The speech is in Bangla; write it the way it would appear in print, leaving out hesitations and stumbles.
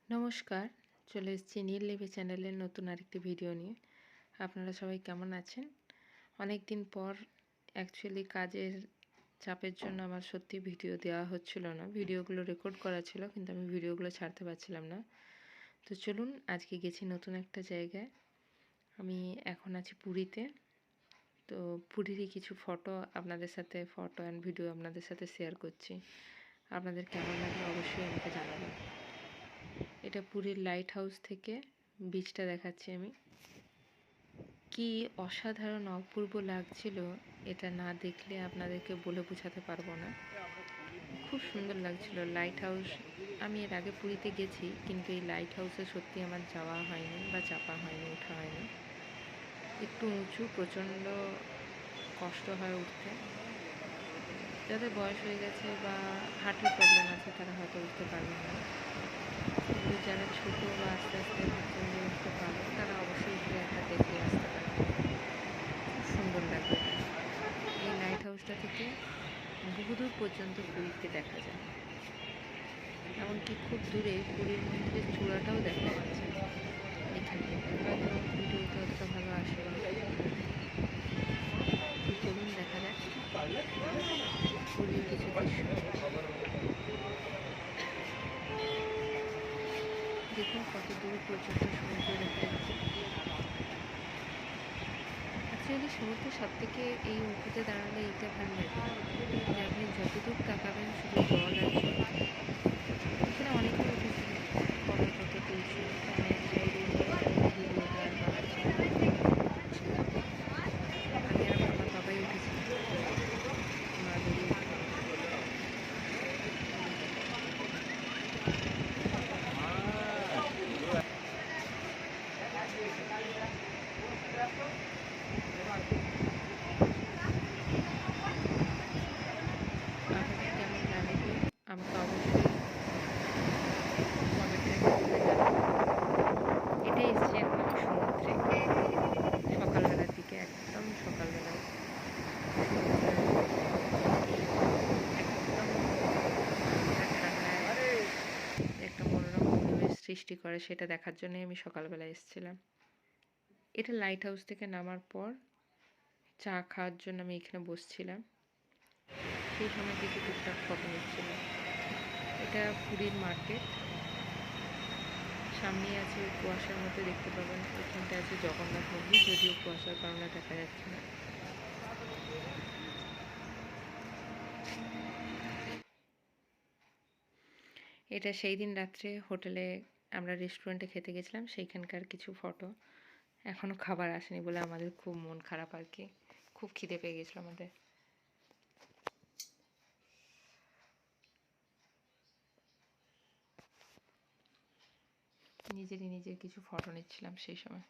নমস্কার, চলে এসেছি নীল লিপি চ্যানেলের নতুন আরেকটি ভিডিও নিয়ে। আপনারা সবাই কেমন আছেন? অনেক দিন পর অ্যাকচুয়ালি কাজের চাপের জন্য আমার সত্যি ভিডিও দেওয়া হচ্ছিল না। ভিডিওগুলো রেকর্ড করা ছিল কিন্তু আমি ভিডিওগুলো ছাড়তে পারছিলাম না। তো চলুন, আজকে গেছি নতুন একটা জায়গায়। আমি এখন আছি পুরীতে। তো পুরীরই কিছু ফটো অ্যান্ড ভিডিও আপনাদের সাথে শেয়ার করছি। আপনাদের কেমন লাগলো অবশ্যই আমাকে জানাবেন। এটা পুরীর লাইট হাউস থেকে বিচটা দেখাচ্ছি আমি। কি অসাধারণ অপূর্ব লাগছিল, এটা না দেখলে আপনাদেরকে বলে বোঝাতে পারবো না। খুব সুন্দর লাগছিল লাইট হাউস। আমি এর আগে পুরীতে গেছি কিন্তু এই লাইট হাউসে সত্যি আমার যাওয়া হয়নি বা চাপা হয়নি, ওঠা হয়নি। একটু উঁচু, প্রচণ্ড কষ্ট হয় উঠতে। যাদের বয়স হয়ে গেছে বা হার্টের প্রবলেম আছে তারা হয়তো উঠতে পারবেন না, কিন্তু যারা ছোটো বা আস্তে আস্তে ভাবছেন যে উঠতে পারবে তারা অবশ্যই ঘুরে একবার দেখে আসতে পারে। খুব সুন্দর লাগবে এটা। এই লাইট হাউসটা থেকে বহুদূর পর্যন্ত পুরীকে দেখা যায়, এমনকি খুব দূরে পুরীর মন্দিরের চূড়াটাও দেখা যাচ্ছে এখান থেকে। হয়তো ভিডিওতে অতটা ভালো আসে না। তো চলুন দেখা যাক পুরীর কিছু দৃশ্য। দেখুন কত দূর পর্যন্ত সমুদ্র দেখা যাচ্ছে। অ্যাকচুয়ালি সমুদ্রের সব থেকে এই উঁচুতে দাঁড়ালে এইটা ভালো লাগে যে আপনি যতদূর তাকাবেন শুধু জল আর জল। এখানে অনেকে উঠেছিল, ফটো টটো তুলছে, অনেক ভিডিওটা আর বানাচ্ছে না, তুলছিল। আমি আর আমার বাবাই উঠেছিলাম, মা বেরিয়ে উঠে। আপনাদের কেমন লাগলো আমাকে অবশ্যই কমেন্ট সেকশনে জানাবেন। এটাই এসছি এখন আমি সমুদ্রে, সকালবেলার দিকে, একদম সকালবেলায় সমুদ্রের একদম ঠান্ডা ঠান্ডা একটা মনোরম পরিবেশ সৃষ্টি করে, সেটা দেখার জন্যই আমি সকালবেলায় এসেছিলাম। এটা লাইট হাউস থেকে নামার পর চা খাওয়ার জন্য আমি এখানে বসছিলাম, সেই সময় কিছু টুকটাক ফটো নিচ্ছিলাম। এটা পুরীর মার্কেট, সামনেই আছে কুয়াশার মধ্যে দেখতে পাবেন, ওখানটা আছে জগন্নাথ মন্দির, যদিও কুয়াশার কারণে দেখা যাচ্ছে না। এটা সেই দিন রাত্রে হোটেলে আমরা রেস্টুরেন্টে খেতে গেছিলাম, সেইখানকার কিছু ফটো। এখনও খাবার আসেনি বলে আমাদের খুব মন খারাপ আর কি, খুব খিদে পেয়ে গেছিলো আমাদের। নিজের কিছু ফটো নিচ্ছিলাম সেই সময়।